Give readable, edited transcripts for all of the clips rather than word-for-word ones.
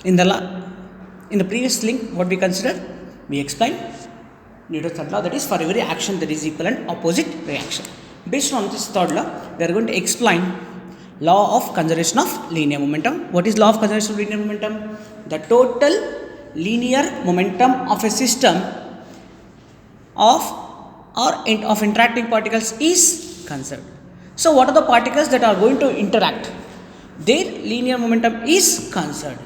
In the previous link, what we considered, we explained Newton's third law, that is for every action there is equal and opposite reaction. Based on this third law, we are going to explain law of conservation of linear momentum. What is law of conservation of linear momentum? The total linear momentum of a system of interacting particles is conserved. So what are the particles that are going to interact? Their linear momentum is conserved.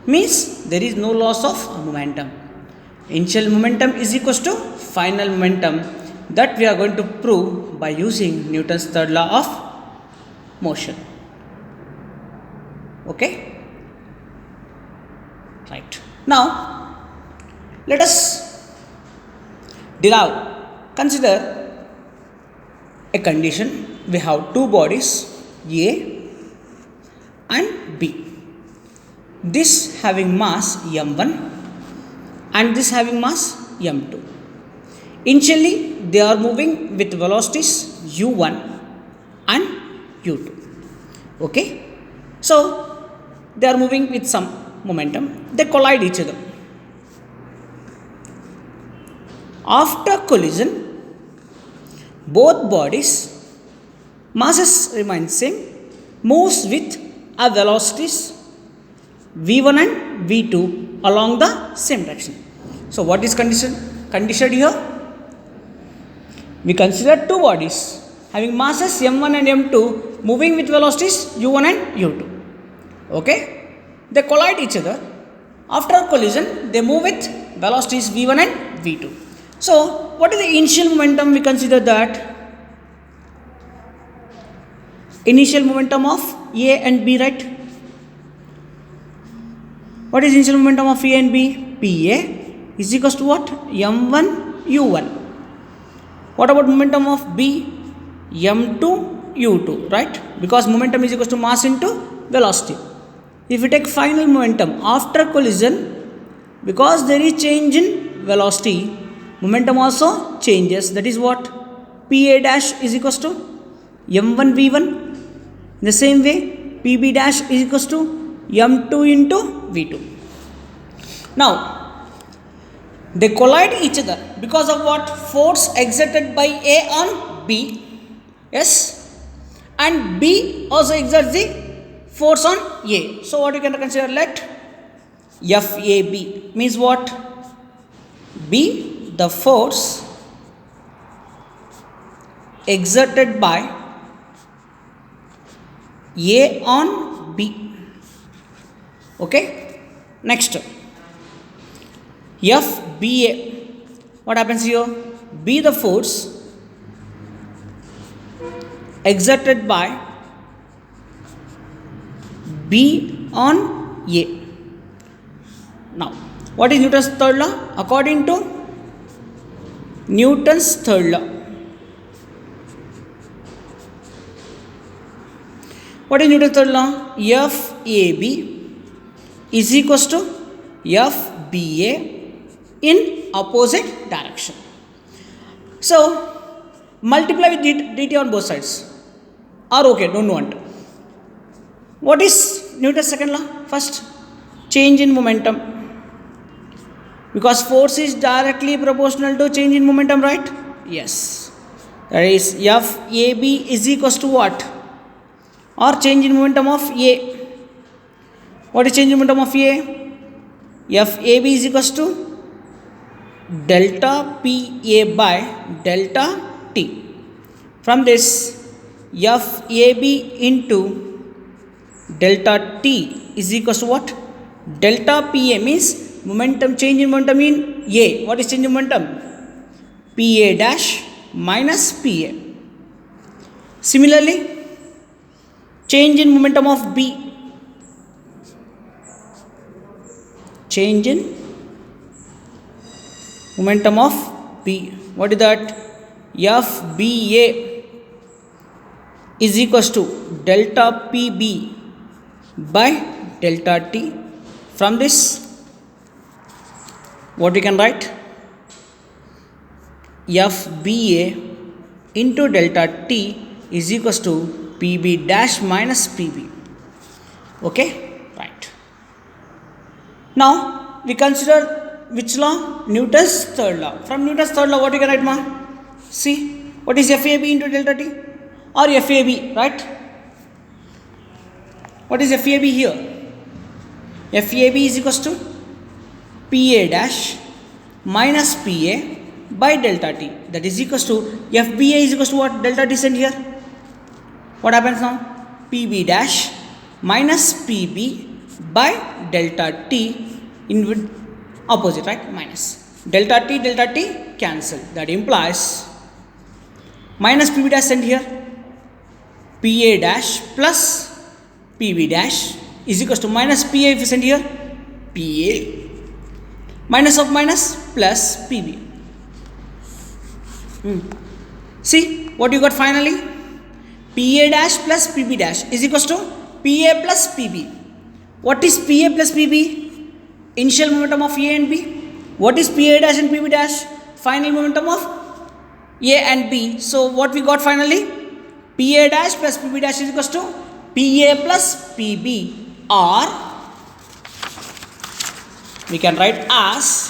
Means there is no loss of momentum. Initial momentum is equals to final momentum. That we are going to prove by using Newton's third law of motion. Okay? Right. Now, let us consider a condition. We have two bodies, A and B. This having mass m1 and this having mass m2. Initially, they are moving with velocities u1 and u2. Okay? So, they are moving with some momentum. They collide each other. After collision, both bodies masses remain same, moves with a velocities v1 and v2 along the same direction. So what is conditioned here? We consider two bodies having masses m1 and m2 moving with velocities u1 and u2. Okay? They collide each other. After collision, they move with velocities v1 and v2. So what is the initial momentum? We consider that initial momentum of A and B, right? What is initial momentum of A and B? PA is equals to what? M1 U1. What about momentum of B? M2 U2, right? Because momentum is equals to mass into velocity. If we take final momentum after collision, because there is change in velocity, momentum also changes. That is what? PA dash is equals to M1 V1. In the same way, PB dash is equals to M2 into V2. Now, they collide each other because of what? Force exerted by A on B. Yes. And B also exerts the force on A. So, what you can consider? Let FAB means what? B, the force exerted by A on B. Okay. Next, FBA. What happens here? B, the force exerted by B on A. Now, what is Newton's third law? According to Newton's third law, what is Newton's third law? FAB is equals to FBA in opposite direction. So, multiply with dt on both sides. Or okay, don't want. What is Newton's second law? First, change in momentum. Because force is directly proportional to change in momentum, right? Yes. That is FAB is equals to what? Or change in momentum of A. What is change in momentum of A? FAB is equals to delta PA by delta T. From this, FAB into delta T is equals to what? Delta PA means momentum, change in momentum in A. What is change in momentum? PA dash minus PA. Similarly, change in momentum of B. Change in momentum of B. What is that? FBA is equals to delta PB by delta T. From this, what we can write? FBA into delta T is equals to PB dash minus PB. Okay? Right. Now we consider which law? Newton's third law. From Newton's third law, what you can write, ma? See, what is FAB into delta T? Or FAB, right? What is FAB here? FAB is equals to PA dash minus PA by delta T. That is equals to FBA is equals to what? Delta T sent here. What happens now? PB dash minus PB by delta T in opposite, right? Minus. Delta T cancel. That implies minus PB dash sent here. PA dash plus PB dash is equals to minus PA if you send here. PA minus of minus plus PB. See what you got finally? PA dash plus PB dash is equals to PA plus PB. What is PA plus PB? Initial momentum of A and B. What is PA dash and PB dash? Final momentum of A and B. So what we got finally? PA dash plus PB dash is equals to PA plus PB, or we can write as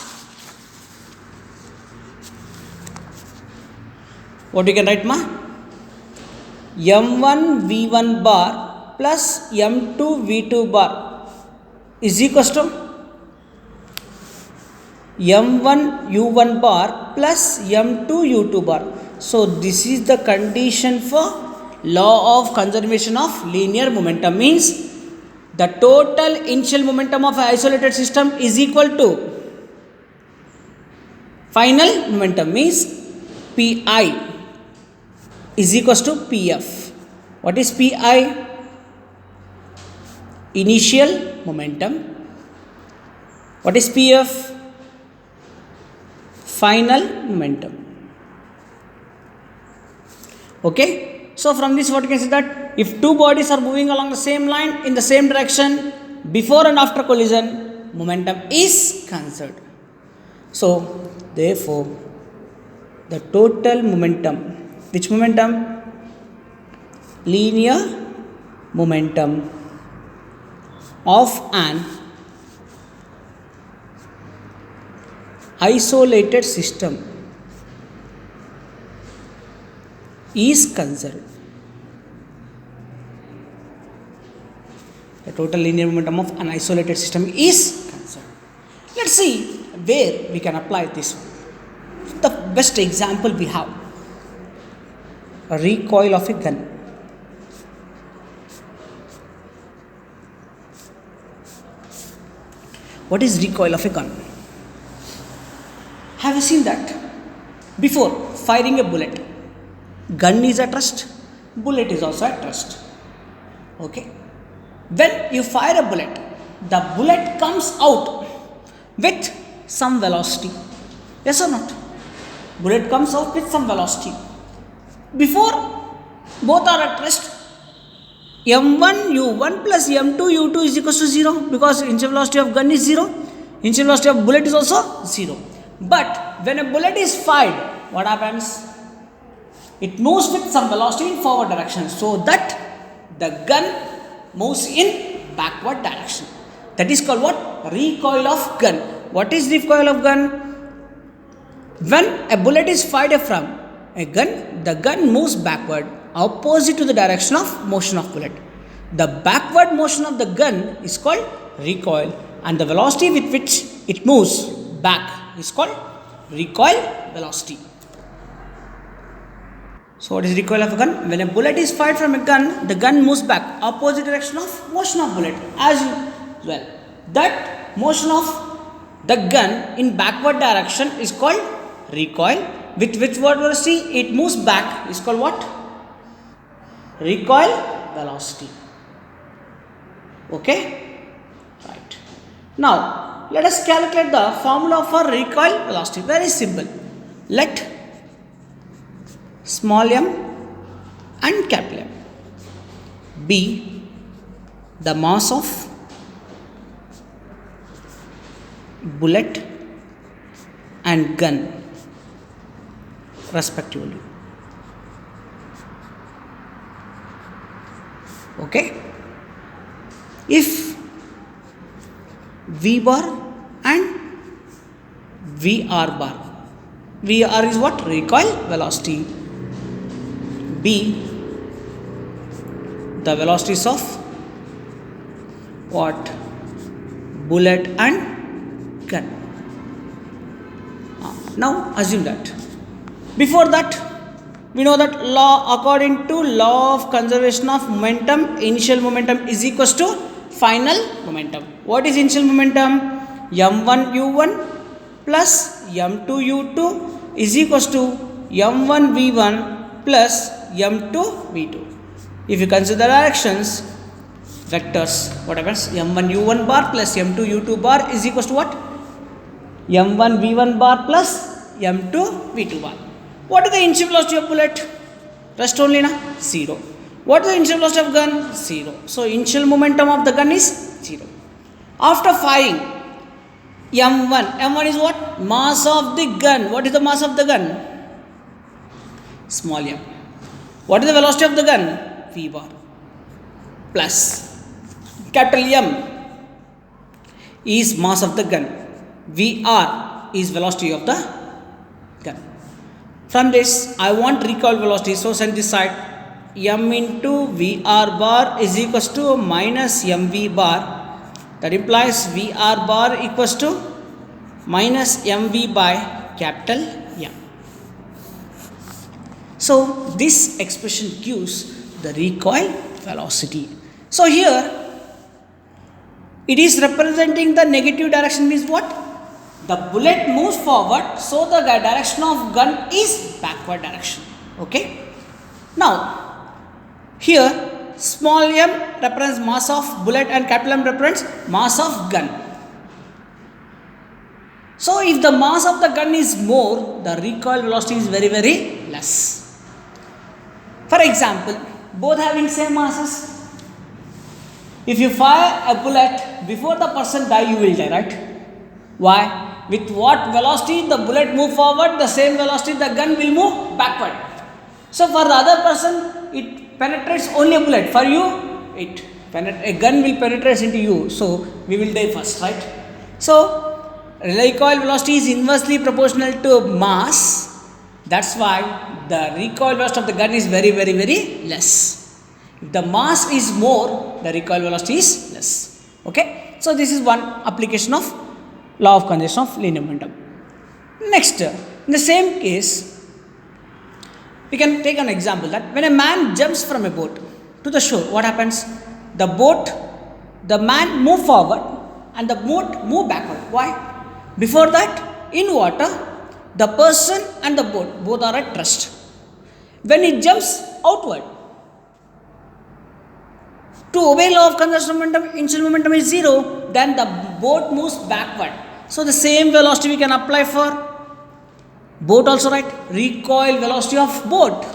what we can write, ma? M1 V1 bar plus M2 V2 bar is equals to M1 U1 bar plus M2 U2 bar. So this is the condition for law of conservation of linear momentum. Means the total initial momentum of an isolated system is equal to final momentum, means Pi is equals to Pf. What is Pi? Initial momentum. What is Pf? Final momentum. Okay. So from this what you can say that if two bodies are moving along the same line in the same direction before and after collision, momentum is conserved. So therefore the total momentum, which momentum? Linear momentum of an isolated system is conserved. The total linear momentum of an isolated system is conserved. Let's see where we can apply this one. The best example we have, a recoil of a gun. What is recoil of a gun? Have you seen that? Before firing a bullet, gun is at rest, bullet is also at rest. Okay. When you fire a bullet, the bullet comes out with some velocity. Yes or not? Bullet comes out with some velocity. Before both are at rest, M1 U1 plus M2 U2 is equals to 0, because initial velocity of gun is 0, initial velocity of bullet is also 0. But when a bullet is fired, what happens? It moves with some velocity in forward direction, so that the gun moves in backward direction. That is called what? Recoil of gun. What is recoil of gun? When a bullet is fired from a gun, the gun moves backward, opposite to the direction of motion of bullet. The backward motion of the gun is called recoil, and the velocity with which it moves back is called recoil velocity. So what is recoil of a gun? When a bullet is fired from a gun, the gun moves back, opposite direction of motion of bullet as well. That motion of the gun in backward direction is called recoil. With which velocity it moves back is called what? Recoil velocity. Okay? Right. Now, let us calculate the formula for recoil velocity. Very simple. Let small m and capital M be the mass of bullet and gun respectively. Okay? If V bar and VR bar. VR is what? Recoil velocity. B, the velocities of what? Bullet and gun. Now assume that. Before that, we know that according to law of conservation of momentum, initial momentum is equals to final momentum. What is initial momentum? m1 u1 plus m2 u2 is equals to m1 v1 plus m2 v2. If you consider directions, vectors, what happens? m1 u1 bar plus m2 u2 bar is equals to what? m1 v1 bar plus m2 v2 bar. What is the initial velocity of bullet? Rest only na? 0. What is the initial velocity of gun? 0. So initial momentum of the gun is 0. After firing m1 is what? Mass of the gun. What is the mass of the gun? Small m. What is the velocity of the gun? V bar plus capital M is mass of the gun. VR is velocity of the gun. From this, I want recoil velocity. So send this side. M into VR bar is equals to minus MV bar. That implies VR bar equals to minus MV by capital M. So this expression gives the recoil velocity. So here it is representing the negative direction, means what? The bullet moves forward, so the direction of gun is backward direction. Okay. Now here small m represents mass of bullet and capital M represents mass of gun. So if the mass of the gun is more, the recoil velocity is very, very less. For example, both having same masses. If you fire a bullet, before the person die, you will die, right? Why? With what velocity the bullet move forward, the same velocity the gun will move backward. So for the other person, it penetrates only a bullet. For you, a gun will penetrate into you. So we will die first, right? So recoil velocity is inversely proportional to mass. That's why the recoil velocity of the gun is very, very, very less. If the mass is more, the recoil velocity is less. Okay. So this is one application of law of conservation of linear momentum. Next, in the same case, we can take an example that when a man jumps from a boat to the shore, what happens? The man move forward and the boat move backward. Why? Before that, in water, the person and the boat both are at rest. When it jumps outward, to obey law of conservation of momentum, initial momentum is 0, then the boat moves backward. So the same velocity we can apply for boat also, right? Recoil velocity of boat.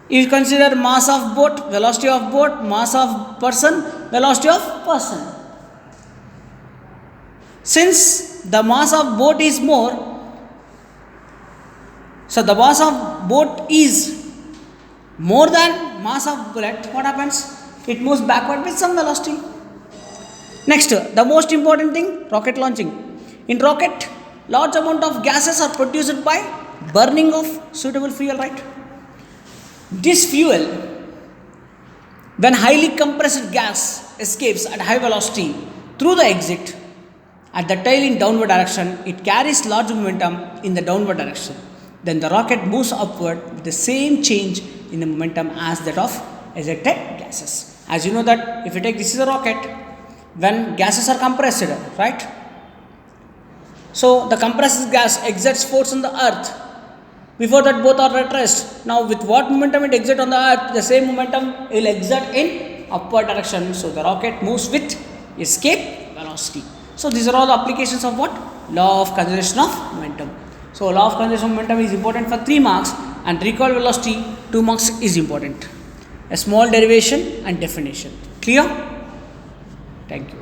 If you consider mass of boat, velocity of boat, mass of person, velocity of person. Since the mass of boat is more, so the mass of boat is more than mass of bullet, what happens? It moves backward with some velocity. Next, the most important thing, rocket launching. In rocket, large amount of gases are produced by burning of suitable fuel, right? This fuel, when highly compressed gas escapes at high velocity through the exit at the tail in downward direction, it carries large momentum in the downward direction. Then the rocket moves upward with the same change in the momentum as that of ejected gases. As you know that if you take this is a rocket, when gases are compressed, right? So the compressed gas exerts force on the earth. Before that both are at rest. Now with what momentum it exerts on the earth, the same momentum will exert in upward direction. So the rocket moves with escape velocity. So these are all the applications of what? Law of conservation of momentum. So law of conservation of momentum is important for 3 marks and recoil velocity 2 marks is important. A small derivation and definition. Clear? Thank you.